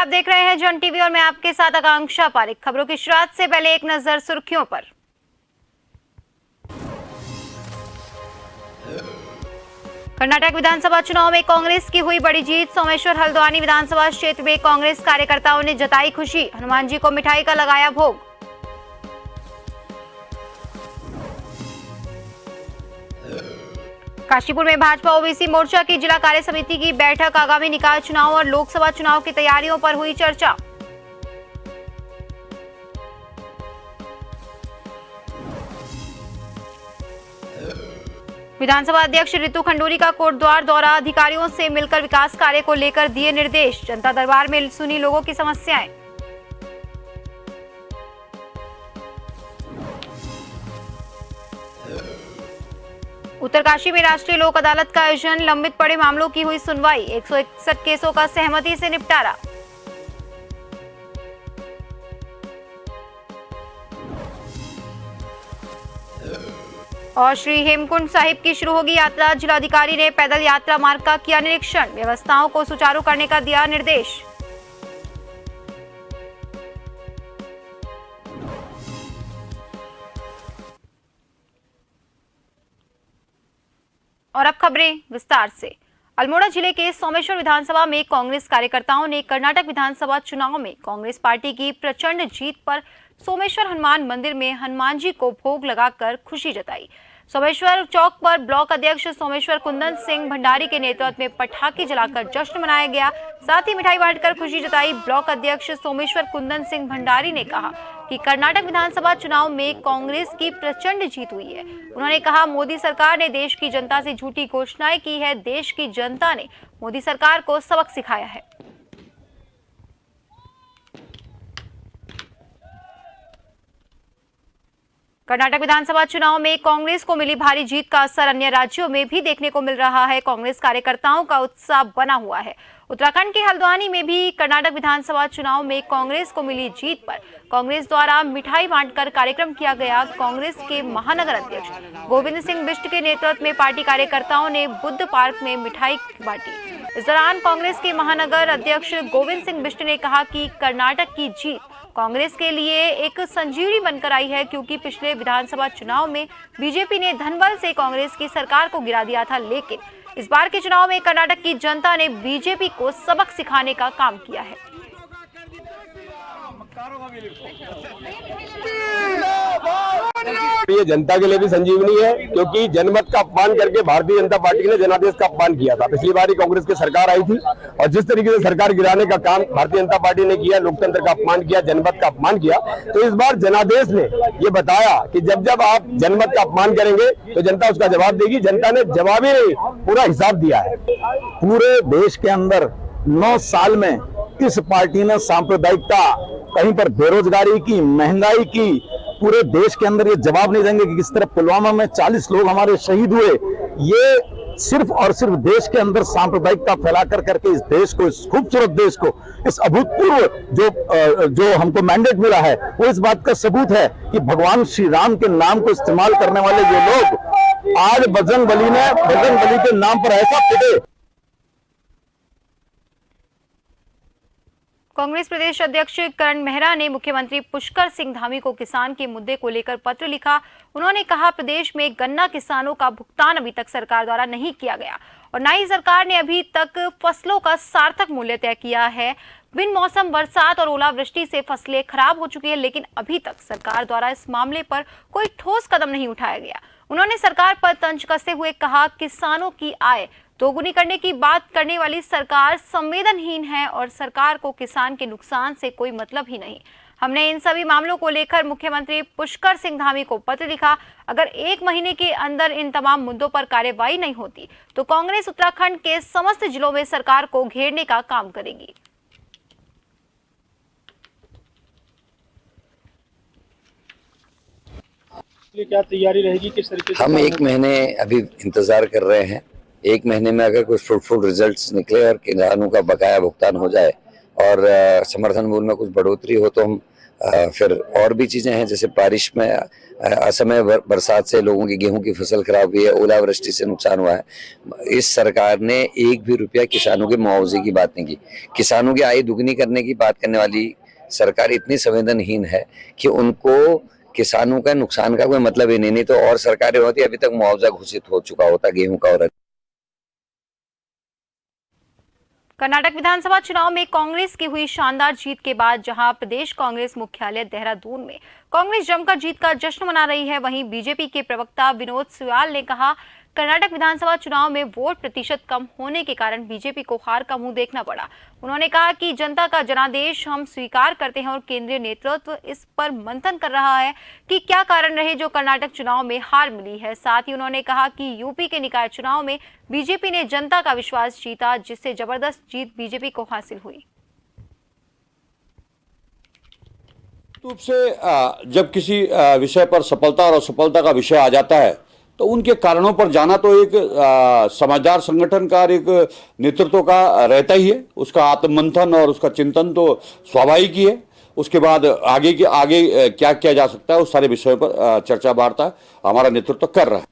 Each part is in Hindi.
आप देख रहे हैं जन टीवी और मैं आपके साथ आकांक्षा पारिक। खबरों की शुरुआत से पहले एक नजर सुर्खियों पर। कर्नाटक विधानसभा चुनाव में कांग्रेस की हुई बड़ी जीत। सोमेश्वर हल्द्वानी विधानसभा क्षेत्र में कांग्रेस कार्यकर्ताओं ने जताई खुशी। हनुमान जी को मिठाई का लगाया भोग। काशीपुर में भाजपा ओबीसी मोर्चा की जिला कार्य समिति की बैठक। आगामी निकाय चुनाव और लोकसभा चुनाव की तैयारियों पर हुई चर्चा। विधानसभा अध्यक्ष रितु खंडूरी का कोटद्वार दौरा। अधिकारियों से मिलकर विकास कार्य को लेकर दिए निर्देश। जनता दरबार में सुनी लोगों की समस्याएं। उत्तरकाशी में राष्ट्रीय लोक अदालत का आयोजन। लंबित पड़े मामलों की हुई सुनवाई। 161 केसों का सहमति से निपटारा। और श्री हेमकुंड साहिब की शुरू होगी यात्रा। जिलाधिकारी ने पैदल यात्रा मार्ग का किया निरीक्षण। व्यवस्थाओं को सुचारू करने का दिया निर्देश। और अब खबरें विस्तार से। अल्मोड़ा जिले के सोमेश्वर विधानसभा में कांग्रेस कार्यकर्ताओं ने कर्नाटक विधानसभा चुनाव में कांग्रेस पार्टी की प्रचंड जीत पर सोमेश्वर हनुमान मंदिर में हनुमान जी को भोग लगाकर खुशी जताई। सोमेश्वर चौक पर ब्लॉक अध्यक्ष सोमेश्वर कुंदन सिंह भंडारी के नेतृत्व में पटाखे जलाकर जश्न मनाया गया। साथ ही मिठाई बांटकर खुशी जताई। ब्लॉक अध्यक्ष सोमेश्वर कुंदन सिंह भंडारी ने कहा कि कर्नाटक विधानसभा चुनाव में कांग्रेस की प्रचंड जीत हुई है। उन्होंने कहा, मोदी सरकार ने देश की जनता से झूठी घोषणाएं की है। देश की जनता ने मोदी सरकार को सबक सिखाया है। कर्नाटक विधानसभा चुनाव में कांग्रेस को मिली भारी जीत का असर अन्य राज्यों में भी देखने को मिल रहा है। कांग्रेस कार्यकर्ताओं का उत्साह बना हुआ है। उत्तराखंड के हल्द्वानी में भी कर्नाटक विधानसभा चुनाव में कांग्रेस को मिली जीत पर कांग्रेस द्वारा मिठाई बांटकर कार्यक्रम किया गया। कांग्रेस के महानगर अध्यक्ष गोविंद सिंह बिष्ट के नेतृत्व में पार्टी कार्यकर्ताओं ने बुद्ध पार्क में मिठाई बांटी। इस दौरान कांग्रेस के महानगर अध्यक्ष गोविंद सिंह बिष्ट ने कहा कि कर्नाटक की जीत कांग्रेस के लिए एक संजीवनी बनकर आई है, क्योंकि पिछले विधानसभा चुनाव में बीजेपी ने धनबल से कांग्रेस की सरकार को गिरा दिया था, लेकिन इस बार के चुनाव में कर्नाटक की जनता ने बीजेपी को सबक सिखाने का काम किया है। ये जनता के लिए भी संजीवनी है, क्योंकि जनमत का अपमान करके भारतीय जनता पार्टी ने जनादेश का अपमान किया था। पिछली बार ही कांग्रेस की सरकार आई थी और जिस तरीके से सरकार गिराने का काम भारतीय जनता पार्टी ने किया, लोकतंत्र का अपमान किया, जनमत का अपमान किया, तो इस बार जनादेश ने ये बताया कि जब जब आप जनमत का अपमान करेंगे तो जनता उसका जवाब देगी। जनता ने जवाब ही नहीं, पूरा हिसाब दिया है। पूरे देश के अंदर 9 साल में इस पार्टी ने सांप्रदायिकता, कहीं पर बेरोजगारी की, महंगाई की, पूरे देश के अंदर ये जवाब नहीं देंगे कि किस तरह पुलवामा में 40 लोग हमारे शहीद हुए। ये सिर्फ और सिर्फ देश के अंदर सांप्रदायिकता फैलाकर करके इस देश को, इस खूबसूरत देश को, इस अभूतपूर्व जो हमको मैंडेट मिला है, वो इस बात का सबूत है कि भगवान श्री राम के नाम को इस्तेमाल करने वाले ये लोग आज बजरंगबली के नाम पर ऐसा पिटे। कांग्रेस प्रदेश अध्यक्ष करण मेहरा ने मुख्यमंत्री पुष्कर सिंह धामी को किसान के मुद्दे को लेकर पत्र लिखा। उन्होंने कहा, प्रदेश में गन्ना किसानों का भुगतान अभी तक सरकार द्वारा नहीं किया गया और न ही सरकार ने अभी तक फसलों का सार्थक मूल्य तय किया है। बिन मौसम बरसात और ओलावृष्टि से फसलें खराब हो चुकी है, लेकिन अभी तक सरकार द्वारा इस मामले पर कोई ठोस कदम नहीं उठाया गया। उन्होंने सरकार पर तंज कसते हुए कहा, किसानों की आय दोगुनी करने की बात करने वाली सरकार संवेदनहीन है और सरकार को किसान के नुकसान से कोई मतलब ही नहीं। हमने इन सभी मामलों को लेकर मुख्यमंत्री पुष्कर सिंह धामी को पत्र लिखा। अगर 1 महीने के अंदर इन तमाम मुद्दों पर कार्यवाही नहीं होती तो कांग्रेस उत्तराखंड के समस्त जिलों में सरकार को घेरने का काम करेगी। क्या तैयारी रहेगी, किस तरीके से? हम 1 महीने अभी इंतजार कर रहे हैं। 1 महीने में अगर कुछ फ्रूटफुल रिजल्ट्स निकले और किसानों का बकाया भुगतान हो जाए और समर्थन मूल्य में कुछ बढ़ोतरी हो तो हम फिर और भी चीजें हैं, जैसे बारिश में असमय बरसात से लोगों की गेहूं की फसल खराब हुई है, ओलावृष्टि से नुकसान हुआ है। इस सरकार ने एक भी रुपया किसानों के मुआवजे की बात नहीं की। किसानों की आय दुगनी करने की बात करने वाली सरकार इतनी संवेदनहीन है कि उनको किसानों का नुकसान का कोई मतलब ही नहीं तो और सरकारें होती अभी तक मुआवजा घोषित हो चुका होता गेहूं का। और कर्नाटक विधानसभा चुनाव में कांग्रेस की हुई शानदार जीत के बाद जहां प्रदेश कांग्रेस मुख्यालय देहरादून में कांग्रेस जमकर जीत का जश्न मना रही है, वहीं बीजेपी के प्रवक्ता विनोद सुयाल ने कहा कर्नाटक विधानसभा चुनाव में वोट प्रतिशत कम होने के कारण बीजेपी को हार का मुंह देखना पड़ा। उन्होंने कहा कि जनता का जनादेश हम स्वीकार करते हैं और केंद्रीय नेतृत्व इस पर मंथन कर रहा है कि क्या कारण रहे जो कर्नाटक चुनाव में हार मिली है। साथ ही उन्होंने कहा कि यूपी के निकाय चुनाव में बीजेपी ने जनता का विश्वास जीता, जिससे जबरदस्त जीत बीजेपी को हासिल हुई। रूप से जब किसी विषय पर सफलता और असफलता का विषय आ जाता है तो उनके कारणों पर जाना तो एक समझदार संगठन का एक नेतृत्व का रहता ही है। उसका आत्ममंथन और उसका चिंतन तो स्वाभाविक ही है। उसके बाद आगे क्या किया जा सकता है उस सारे विषयों पर चर्चा वार्ता हमारा नेतृत्व कर रहा है।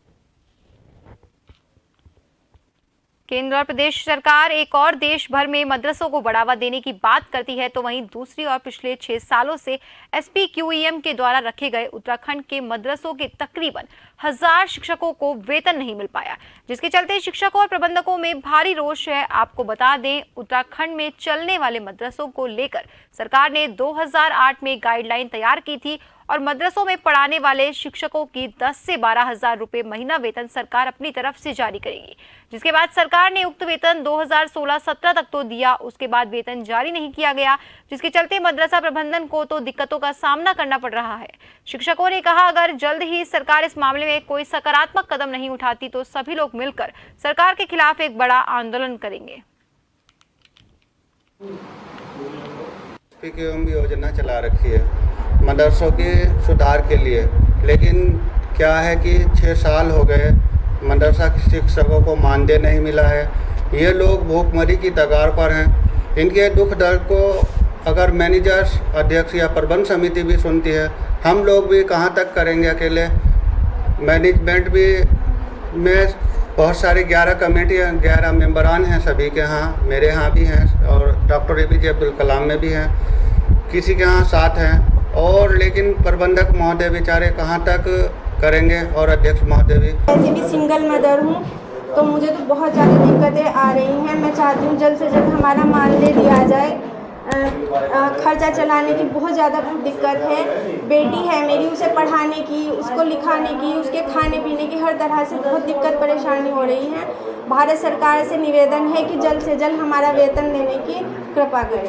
केंद्र और प्रदेश सरकार एक और देश भर में मदरसों को बढ़ावा देने की बात करती है तो वहीं दूसरी ओर पिछले 6 सालों से SPQEM के द्वारा रखे गए उत्तराखंड के मदरसों के तकरीबन 1000 शिक्षकों को वेतन नहीं मिल पाया, जिसके चलते शिक्षकों और प्रबंधकों में भारी रोष है। आपको बता दें, उत्तराखंड में चलने वाले मदरसों को लेकर सरकार ने 2008 में गाइडलाइन तैयार की थी और मदरसों में पढ़ाने वाले शिक्षकों की 10 से 12 हजार रुपए महीना वेतन सरकार अपनी तरफ से जारी करेगी, जिसके बाद सरकार ने उक्त वेतन 2016-17 तक तो दिया, उसके बाद वेतन जारी नहीं किया गया, जिसके चलते मदरसा प्रबंधन को तो दिक्कतों का सामना करना पड़ रहा है। शिक्षकों ने कहा अगर जल्द ही सरकार इस मामले में कोई सकारात्मक कदम नहीं उठाती तो सभी लोग मिलकर सरकार के खिलाफ एक बड़ा आंदोलन करेंगे। योजना चला रखी है मदरसों के सुधार के लिए, लेकिन क्या है कि 6 साल हो गए मदरसा शिक्षकों को मानदेय नहीं मिला है। ये लोग भूखमरी की कगार पर हैं। इनके दुख दर्द को अगर मैनेजर्स, अध्यक्ष या प्रबंध समिति भी सुनती है, हम लोग भी कहाँ तक करेंगे अकेले। मैनेजमेंट भी में बहुत सारी 11 कमेटियाँ, 11 मेंबरान हैं, सभी के यहाँ, मेरे यहाँ भी हैं और डॉक्टर APJ अब्दुल कलाम में भी हैं, किसी के यहाँ 7 हैं। और लेकिन प्रबंधक महोदय बेचारे कहाँ तक करेंगे और अध्यक्ष महोदय भी। वैसे भी सिंगल मदर हूँ तो मुझे तो बहुत ज़्यादा दिक्कतें आ रही हैं। मैं चाहती हूँ जल्द से जल्द हमारा मानदेय दिया जाए। खर्चा चलाने की बहुत ज़्यादा दिक्कत है। बेटी है मेरी, उसे पढ़ाने की, उसको लिखाने की, उसके खाने पीने की हर तरह से बहुत दिक्कत परेशानी हो रही है। भारत सरकार से निवेदन है कि जल्द से जल्द हमारा वेतन देने की कृपा करें।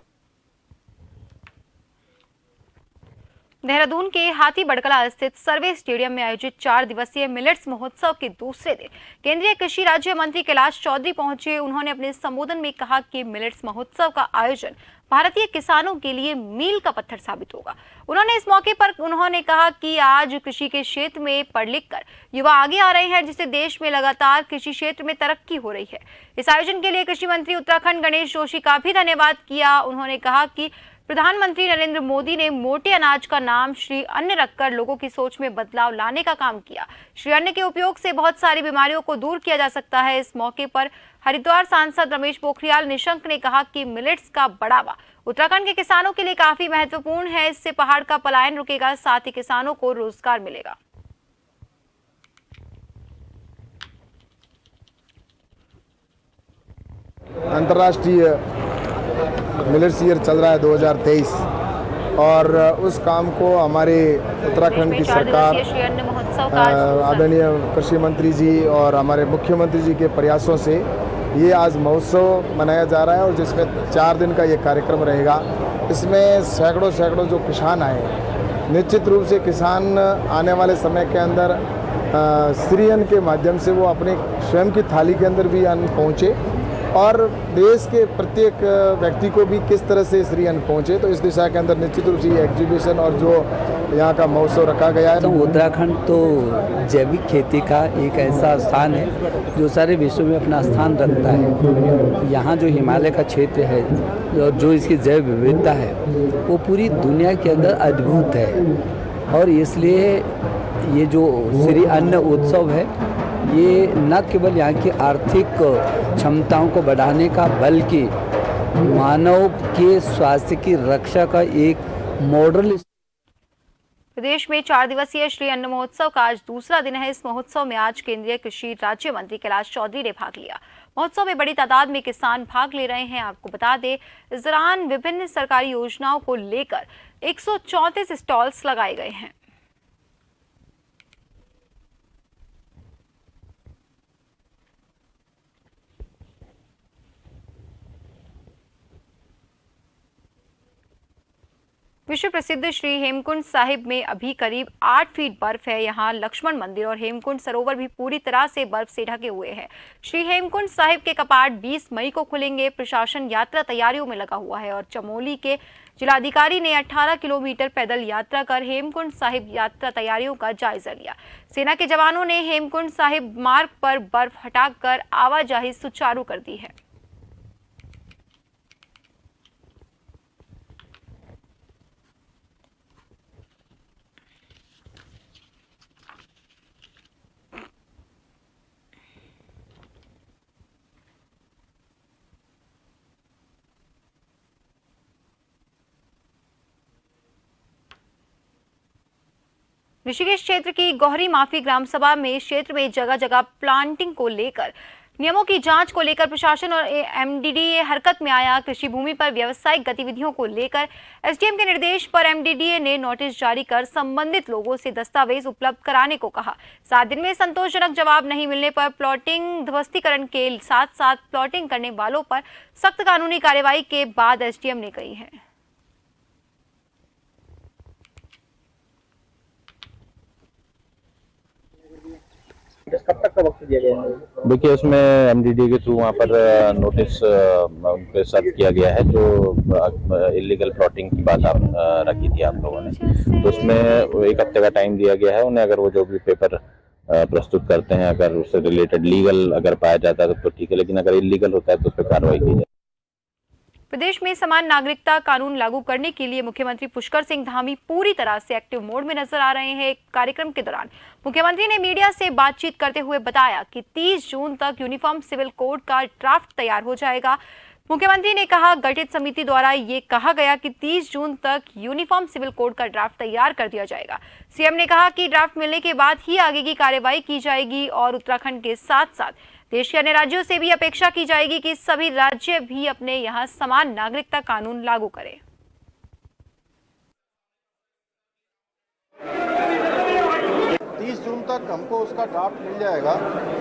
देहरादून के हाथी बड़कला स्थित सर्वे स्टेडियम में आयोजित 4 दिवसीय मिलेट्स महोत्सव के दूसरे दिन केंद्रीय कृषि राज्य मंत्री कैलाश चौधरी पहुंचे। उन्होंने अपने संबोधन में कहा कि मिलेट्स महोत्सव का आयोजन भारतीय किसानों के लिए मील का पत्थर साबित होगा। उन्होंने इस मौके पर कहा कि आज कृषि के क्षेत्र में पढ़ लिख कर युवा आगे आ रहे हैं, जिससे देश में लगातार कृषि क्षेत्र में तरक्की हो रही है। इस आयोजन के लिए कृषि मंत्री उत्तराखंड गणेश जोशी का भी धन्यवाद किया। उन्होंने कहा कि प्रधानमंत्री नरेंद्र मोदी ने मोटे अनाज का नाम श्री अन्न रखकर लोगों की सोच में बदलाव लाने का काम किया। श्री अन्न के उपयोग से बहुत सारी बीमारियों को दूर किया जा सकता है। इस मौके पर हरिद्वार सांसद रमेश पोखरियाल निशंक ने कहा कि मिलेट्स का बढ़ावा उत्तराखंड के किसानों के लिए काफी महत्वपूर्ण है। इससे पहाड़ का पलायन रुकेगा, साथ ही किसानों को रोजगार मिलेगा। अंतर्राष्ट्रीय मिलेट्स ईयर चल रहा है 2023 और उस काम को हमारे उत्तराखंड की सरकार, आदरणीय कृषि मंत्री जी और हमारे मुख्यमंत्री जी के प्रयासों से ये आज महोत्सव मनाया जा रहा है और जिसमें 4 दिन का ये कार्यक्रम रहेगा। इसमें सैकड़ों जो किसान आए, निश्चित रूप से किसान आने वाले समय के अंदर श्री अन्न के माध्यम से वो अपने स्वयं की थाली के अंदर भी अन्न पहुँचे और देश के प्रत्येक व्यक्ति को भी किस तरह से श्री अन्न पहुँचे। तो इस दिशा के अंदर निश्चित रूप से ये एग्जीबिशन और जो यहाँ का महोत्सव रखा गया है। तो उत्तराखंड तो जैविक खेती का एक ऐसा स्थान है जो सारे विश्व में अपना स्थान रखता है। यहाँ जो हिमालय का क्षेत्र है और जो इसकी जैव विविधता है वो पूरी दुनिया के अंदर अद्भुत है। और इसलिए ये जो श्री अन्न उत्सव है ये न केवल यहाँ की आर्थिक क्षमताओं को बढ़ाने का बल्कि मानव के स्वास्थ्य की रक्षा का एक मॉडल। प्रदेश में 4 दिवसीय श्री अन्न महोत्सव का आज दूसरा दिन है। इस महोत्सव में आज केंद्रीय कृषि राज्य मंत्री कैलाश चौधरी ने भाग लिया। महोत्सव में बड़ी तादाद में किसान भाग ले रहे हैं। आपको बता दें, इस दौरान विभिन्न सरकारी योजनाओं को लेकर 134 स्टॉल्स लगाए गए हैं। विश्व प्रसिद्ध श्री हेमकुंड साहिब में अभी करीब 8 फीट बर्फ है। यहाँ लक्ष्मण मंदिर और हेमकुंड सरोवर भी पूरी तरह से बर्फ से ढके हुए हैं। श्री हेमकुंड साहिब के कपाट 20 मई को खुलेंगे। प्रशासन यात्रा तैयारियों में लगा हुआ है और चमोली के जिलाधिकारी ने 18 किलोमीटर पैदल यात्रा कर हेमकुंड साहिब यात्रा तैयारियों का जायजा लिया। सेना के जवानों ने हेमकुंड साहिब मार्ग पर बर्फ हटाकर आवाजाही सुचारू कर दी है। ऋषिकेश क्षेत्र की गौहरी माफी ग्राम सभा में क्षेत्र में जगह जगह प्लांटिंग को लेकर नियमों की जांच को लेकर प्रशासन और एमडीडीए हरकत में आया। कृषि भूमि पर व्यावसायिक गतिविधियों को लेकर एसडीएम के निर्देश पर एमडीडीए ने नोटिस जारी कर संबंधित लोगों से दस्तावेज उपलब्ध कराने को कहा। 7 दिन में संतोषजनक जवाब नहीं मिलने पर प्लॉटिंग ध्वस्तीकरण के साथ साथ प्लॉटिंग करने वालों पर सख्त कानूनी कार्रवाई के बाद एसडीएम ने कही है। कब तक का वक्त दिया गया है? देखिए, उसमें एमडीडी के थ्रू वहाँ पर नोटिस उन पे सर्व किया गया है। जो इलीगल प्लॉटिंग की बात आप रखी थी आप लोगों ने, तो उसमें 1 हफ्ते का टाइम दिया गया है उन्हें। अगर वो जो भी पेपर प्रस्तुत करते हैं, अगर उससे रिलेटेड लीगल अगर पाया जाता है तो ठीक है, लेकिन अगर इलीगल होता है तो उस पर कार्रवाई की जाए। प्रदेश में समान नागरिकता कानून लागू करने के लिए मुख्यमंत्री पुष्कर सिंह धामी पूरी तरह से एक्टिव मोड में नजर आ रहे हैं। एक कार्यक्रम के दौरान मुख्यमंत्री ने मीडिया से बातचीत करते हुए बताया कि 30 जून तक यूनिफॉर्म सिविल कोड का ड्राफ्ट तैयार हो जाएगा। मुख्यमंत्री ने कहा, गठित समिति द्वारा ये कहा गया कि 30 जून तक यूनिफॉर्म सिविल कोड का ड्राफ्ट तैयार कर दिया जाएगा। सीएम ने कहा कि ड्राफ्ट मिलने के बाद ही आगे की कार्रवाई की जाएगी और उत्तराखंड के साथ साथ देश के अन्य राज्यों से भी अपेक्षा की जाएगी कि सभी राज्य भी अपने यहाँ समान नागरिकता कानून लागू करें। 30 जून तक हमको उसका ड्राफ्ट मिल जाएगा।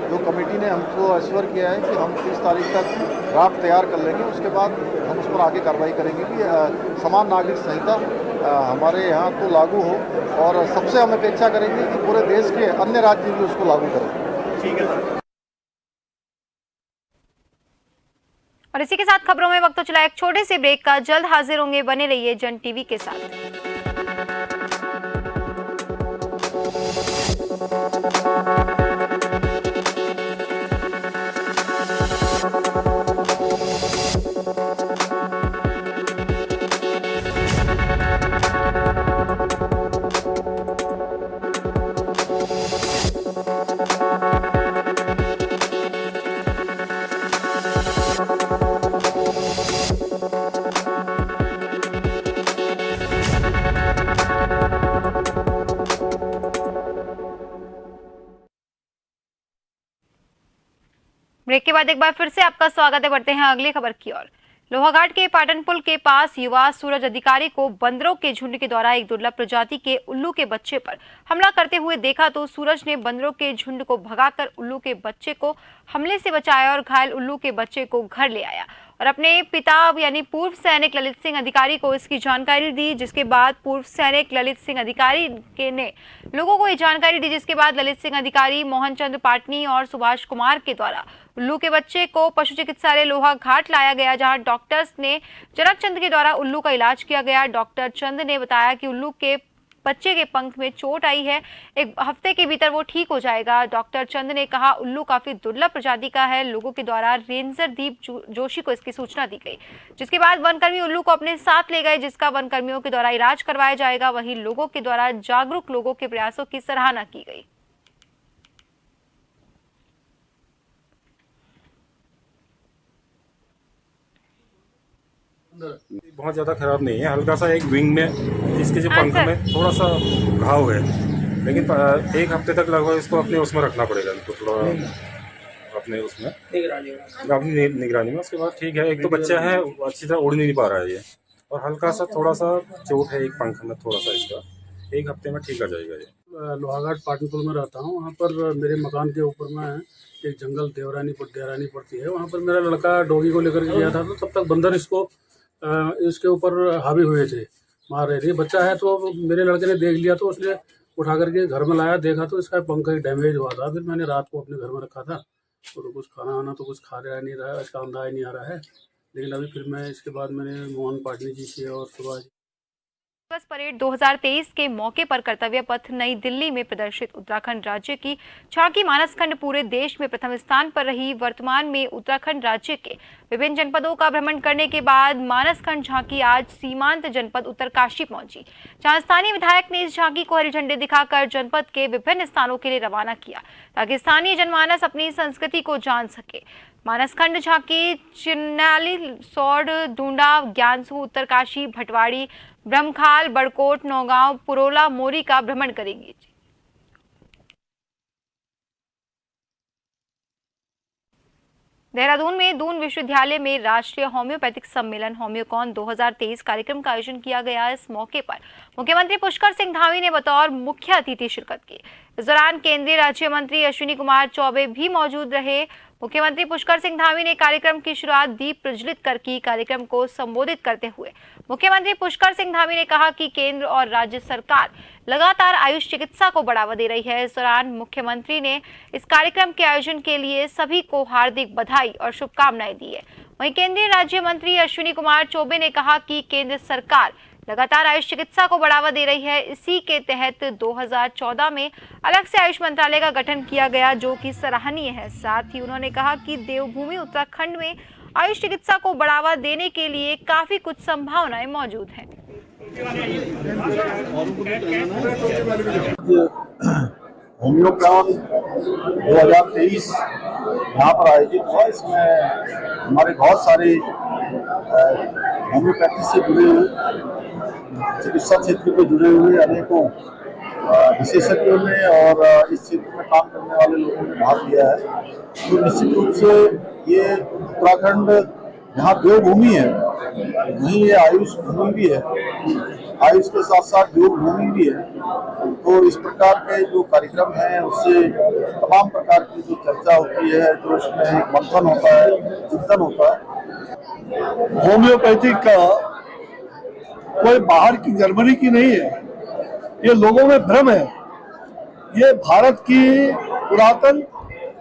जो कमेटी ने हमको एश्योर किया है कि हम 30 तारीख तक ड्राफ्ट तैयार कर लेंगे। उसके बाद हम उस पर आगे कार्रवाई करेंगे कि समान नागरिक संहिता हमारे यहाँ तो लागू हो और सबसे हम अपेक्षा करेंगे कि पूरे देश के अन्य राज्य भी उसको लागू करें। ठीक है। और इसी के साथ खबरों में वक्त तो चला एक छोटे से ब्रेक का। जल्द हाजिर होंगे, बने रहिए जन टीवी के साथ। ब्रेक के बाद एक बार फिर से आपका स्वागत है। बढ़ते हैं अगली खबर की ओर। लोहाघाट के पाटन पुल के पास युवा सूरज अधिकारी को बंदरों के झुंड के द्वारा एक दुर्लभ प्रजाति के उल्लू के बच्चे पर हमला करते हुए देखा तो सूरज ने बंदरों के झुंड को भगाकर उल्लू के बच्चे को हमले से बचाया और घायल उल्लू के बच्चे को घर ले आया और अपने पिता यानी पूर्व सैनिक ललित सिंह अधिकारी को इसकी जानकारी दी, जिसके बाद पूर्व सैनिक ललित सिंह अधिकारी ने लोगों को ये जानकारी दी, जिसके बाद ललित सिंह अधिकारी मोहन चंद्र पाटनी और सुभाष कुमार के द्वारा उल्लू के बच्चे को पशु चिकित्सालय लोहा घाट लाया गया, जहां डॉक्टर्स ने जनक चंद के द्वारा उल्लू का इलाज किया गया। डॉक्टर चंद ने बताया कि उल्लू के बच्चे के पंख में चोट आई है, एक हफ्ते के भीतर वो ठीक हो जाएगा। डॉक्टर चंद ने कहा उल्लू काफी दुर्लभ प्रजाति का है। लोगों के द्वारा रेंजर दीप जोशी को इसकी सूचना दी गई, जिसके बाद वनकर्मी उल्लू को अपने साथ ले गए, जिसका वनकर्मियों के द्वारा इलाज करवाया जाएगा। वहीं लोगों के द्वारा जागरूक लोगों के प्रयासों की सराहना की गई। बहुत ज़्यादा खराब नहीं है, हल्का सा एक विंग में इसके जो पंख में थोड़ा सा घाव है, लेकिन एक हफ्ते तक लगभग इसको अपने उसमें रखना पड़ेगा, इनको थोड़ा अपने उसमें अपनी निगरानी में। उसके बाद ठीक है। एक तो बच्चा है अच्छी तरह उड़ नहीं पा रहा है ये, और हल्का सा थोड़ा सा चोट है एक पंख में थोड़ा सा, इसका एक हफ्ते में ठीक आ जाएगा ये। लोहाघाट पाटनपुर में रहता हूँ। वहाँ पर मेरे मकान के ऊपर में एक जंगल देवरानी पड़ती है, वहाँ पर मेरा लड़का डॉगी को लेकर के गया था, तो तब तक बंदर इसके ऊपर हावी हुए थे, मार रहे थे। बच्चा है तो मेरे लड़के ने देख लिया, तो उसने उठा करके घर में लाया, देखा तो इसका पंख डैमेज हुआ था। फिर मैंने रात को अपने घर में रखा था, तो कुछ खाना वाना तो कुछ खा रहा नहीं रहा, इसका अंदाज नहीं आ रहा है। लेकिन अभी फिर मैं इसके बाद मैंने मोहन पाटनी जी से और सुभाष दिवस परेड 2023 के मौके पर कर्तव्य पथ नई दिल्ली में प्रदर्शित उत्तराखंड राज्य की झांकी मानसखंड पूरे देश में प्रथम स्थान पर रही। वर्तमान में उत्तराखंड राज्य के विभिन्न जनपदों का भ्रमण करने के बाद मानसखंड झांकी आज सीमांत जनपद उत्तरकाशी पहुंची, जहां स्थानीय विधायक ने इस झांकी को हरी झंडी दिखाकर जनपद के विभिन्न स्थानों के लिए रवाना किया, ताकि स्थानीय जनमानस अपनी संस्कृति को जान सके। मानसखंड झांकी चिन्नाली, सौड़, डूंडा, ज्ञानसू, उत्तरकाशी, भटवाड़ी, ब्रह्मखाल, बड़कोट, नौगांव, पुरोला, मोरी का भ्रमण करेंगी। देहरादून में दून विश्वविद्यालय में राष्ट्रीय होम्योपैथिक सम्मेलन होम्योकॉन 2023 कार्यक्रम का आयोजन किया गया। इस मौके पर मुख्यमंत्री पुष्कर सिंह धामी ने बतौर मुख्य अतिथि शिरकत की। इस दौरान केंद्रीय राज्य मंत्री अश्विनी कुमार चौबे भी मौजूद रहे। मुख्यमंत्री पुष्कर सिंह धामी ने कार्यक्रम की शुरुआत दीप प्रज्वलित कर की। कार्यक्रम को संबोधित करते हुए मुख्यमंत्री पुष्कर सिंह धामी ने कहा कि केंद्र और राज्य सरकार लगातार आयुष चिकित्सा को बढ़ावा दे रही है। इस दौरान मुख्यमंत्री ने इस कार्यक्रम के आयोजन के लिए सभी को हार्दिक बधाई और शुभकामनाएं दी है। वहीं केंद्रीय राज्य मंत्री अश्विनी कुमार चौबे ने कहा कि केंद्र सरकार लगातार आयुष चिकित्सा को बढ़ावा दे रही है। इसी के तहत 2014 में अलग से आयुष मंत्रालय का गठन किया गया, जो कि सराहनीय है। साथ ही उन्होंने कहा कि देवभूमि उत्तराखंड में आयुष चिकित्सा को बढ़ावा देने के लिए काफी कुछ संभावनाएं मौजूद हैं। होम्योकॉन 2023 यहाँ पर आयोजित हुआ। इसमें हमारे बहुत सारे होम्योपैथी से जुड़े हुए, चिकित्सा क्षेत्र में जुड़े हुए अनेकों विशेषज्ञों ने और इस क्षेत्र में काम करने वाले लोगों ने भाग लिया है। तो निश्चित रूप से ये उत्तराखंड जहाँ देवभूमि है, वहीं ये आयुष भूमि भी है, आयुष के साथ साथ योग भूमि भी है। तो इस प्रकार के जो कार्यक्रम हैं, उससे तमाम प्रकार की जो चर्चा होती है, जो उसमें एक मंथन होता है, चिंतन होता है। होम्योपैथिक का कोई बाहर की जर्मनी की नहीं है, ये लोगों में भ्रम है। ये भारत की पुरातन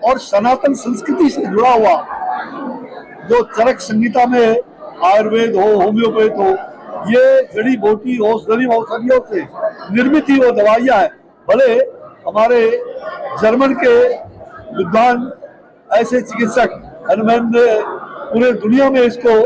और सनातन संस्कृति से जुड़ा हुआ, जो चरक संहिता में आयुर्वेद हो, होम्योपैथ हो, ये जड़ी बूटी औषधियों से निर्मित ही वो दवाइयाँ हैं। भले हमारे जर्मन के विद्वान ऐसे चिकित्सक पूरे दुनिया में इसको।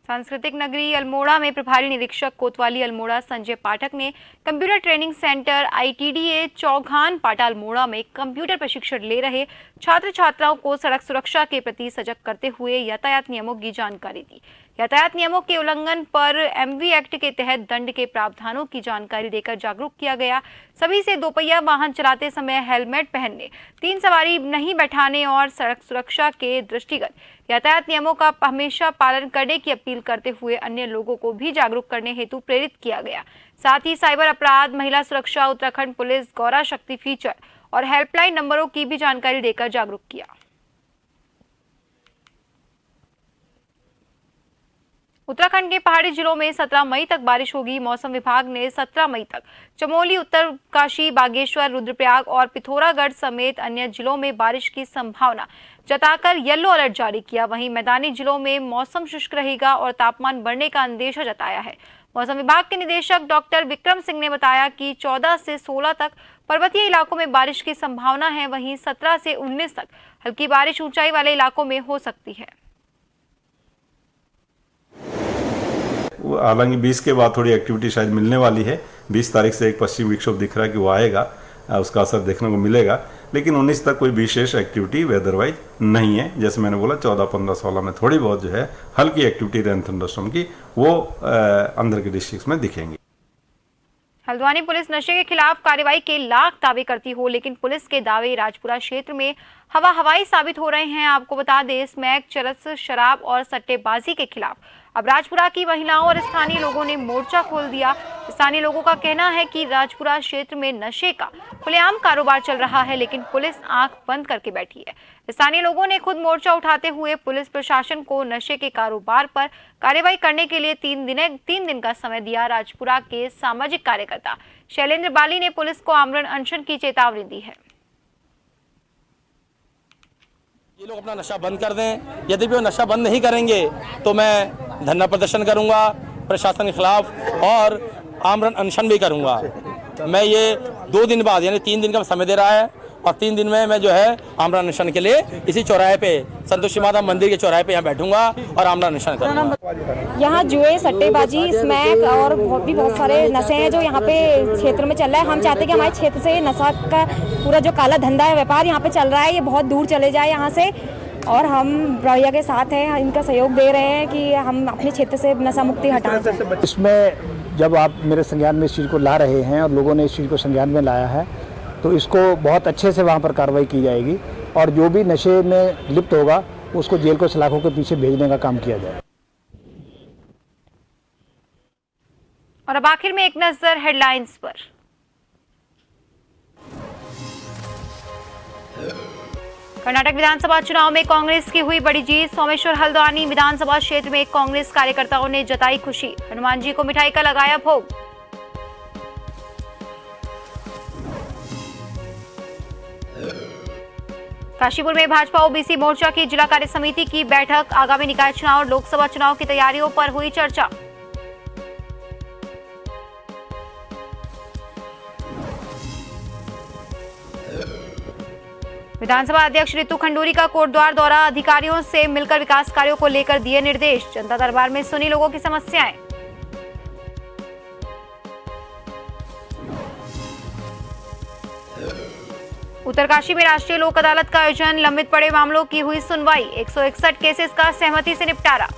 सांस्कृतिक नगरी अल्मोड़ा में प्रभारी निरीक्षक कोतवाली अल्मोड़ा संजय पाठक ने कंप्यूटर ट्रेनिंग सेंटर ITDA चौघान पाटा अल्मोड़ा में कंप्यूटर प्रशिक्षण ले रहे छात्र छात्राओं को सड़क सुरक्षा के प्रति सजग करते हुए यातायात नियमों की जानकारी दी। यातायात नियमों के उल्लंघन पर MV एक्ट के तहत दंड के प्रावधानों की जानकारी देकर जागरूक किया गया। सभी से दोपहिया वाहन चलाते समय हेलमेट पहनने, 3 सवारी नहीं बैठाने और सड़क सुरक्षा के दृष्टिगत यातायात नियमों का हमेशा पालन करने की अपील करते हुए अन्य लोगों को भी जागरूक करने हेतु प्रेरित किया गया। साथ ही साइबर अपराध, महिला सुरक्षा, उत्तराखंड पुलिस, गौरा शक्ति फीचर और हेल्पलाइन नंबरों की भी जानकारी देकर जागरूक किया। उत्तराखंड के पहाड़ी जिलों में 17 मई तक बारिश होगी। मौसम विभाग ने 17 मई तक चमोली, उत्तरकाशी, बागेश्वर, रुद्रप्रयाग और पिथौरागढ़ समेत अन्य जिलों में बारिश की संभावना जताकर येलो अलर्ट जारी किया। वहीं मैदानी जिलों में मौसम शुष्क रहेगा और तापमान बढ़ने का अंदेशा जताया है। मौसम विभाग के निदेशक डॉक्टर विक्रम सिंह ने बताया कि 14 से 16 तक पर्वतीय इलाकों में बारिश की संभावना है। वहीं 17 से 19 तक हल्की बारिश ऊंचाई वाले इलाकों में हो सकती है। हालांकि 20 के बाद थोड़ी एक्टिविटी शायद मिलने वाली है। 20 तारीख से एक पश्चिम विक्षोभ दिख रहा है कि वो आएगा, उसका असर देखने को मिलेगा। लेकिन 19 तक कोई विशेष एक्टिविटी वेदर वाइज नहीं है। जैसे मैंने बोला 14, 15, 16 में थोड़ी बहुत जो है हल्की एक्टिविटी रेन थंडरस्टॉर्म की वो अंदर के डिस्ट्रिक्ट्स में दिखेंगी। हल्द्वानी पुलिस नशे के खिलाफ कार्रवाई के लाख दावे करती हो, लेकिन पुलिस के दावे राजपुरा क्षेत्र में हवाई साबित हो रहे हैं। आपको बता दें, स्मैक, चरस, शराब और सट्टेबाजी के खिलाफ अब राजपुरा की महिलाओं और स्थानीय लोगों ने मोर्चा खोल दिया। स्थानीय लोगों का कहना है कि राजपुरा क्षेत्र में नशे का खुलेआम कारोबार चल रहा है, लेकिन पुलिस आंख बंद करके बैठी है। स्थानीय लोगों ने खुद मोर्चा उठाते हुए पुलिस प्रशासन को नशे के कारोबार पर कार्रवाई करने के लिए 3 दिन का समय दिया। राजपुरा के सामाजिक कार्यकर्ता शैलेंद्र बाली ने पुलिस को आमरण अनशन की चेतावनी दी है। ये लोग अपना नशा बंद कर दें। यदि भी वो नशा बंद नहीं करेंगे तो मैं धरना प्रदर्शन करूंगा प्रशासन के खिलाफ और आमरण अनशन भी करूंगा। मैं ये 2 दिन बाद यानी 3 दिन का समय दे रहा है और 3 दिन में मैं जो है आमरण अनशन के लिए इसी चौराहे पे संतोषी माता मंदिर के चौराहे पे यहाँ बैठूंगा और आमरण अनशन करूंगा। यहाँ जुए, सट्टेबाजी, स्मैक और भी बहुत सारे नशे हैं जो यहाँ पे क्षेत्र में चल रहा है। हम चाहते हैं कि हमारे क्षेत्र से नशा का पूरा जो काला धंधा है, व्यापार यहाँ पे चल रहा है, ये बहुत दूर चले जाए यहाँ से। और हम भैया के साथ हैं, इनका सहयोग दे रहे हैं कि हम अपने क्षेत्र से नशा मुक्ति हटाएं। इसमें जब आप मेरे संज्ञान में इस चीज़ को ला रहे हैं और लोगों ने इस चीज़ को संज्ञान में लाया है तो इसको बहुत अच्छे से वहाँ पर कार्रवाई की जाएगी और जो भी नशे में लिप्त होगा उसको जेल को सलाखों के पीछे भेजने का काम किया जाए। और अब आखिर में एक नजर हेडलाइंस पर। कर्नाटक विधानसभा चुनाव में कांग्रेस की हुई बड़ी जीत। सोमेश्वर हल्द्वानी विधानसभा क्षेत्र में कांग्रेस कार्यकर्ताओं ने जताई खुशी। हनुमान जी को मिठाई का लगाया भोग। काशीपुर में भाजपा ओबीसी मोर्चा की जिला कार्य समिति की बैठक। आगामी निकाय चुनाव और लोकसभा चुनाव की तैयारियों पर हुई चर्चा। विधानसभा अध्यक्ष रितु खंडूरी का कोटद्वार दौरा। अधिकारियों से मिलकर विकास कार्यों को लेकर दिए निर्देश। जनता दरबार में सुनी लोगों की समस्याएं। उत्तरकाशी में राष्ट्रीय लोक अदालत का आयोजन। लंबित पड़े मामलों की हुई सुनवाई। 161 केसेस का सहमति से निपटारा।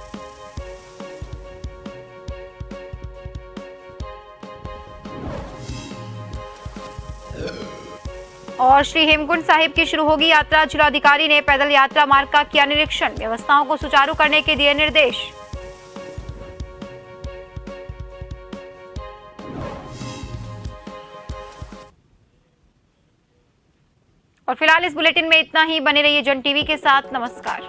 और श्री हेमकुंड साहिब की शुरू होगी यात्रा। जिलाधिकारी ने पैदल यात्रा मार्ग का किया निरीक्षण। व्यवस्थाओं को सुचारू करने के दिए निर्देश। और फिलहाल इस बुलेटिन में इतना ही। बने रहिए जन टीवी के साथ। नमस्कार।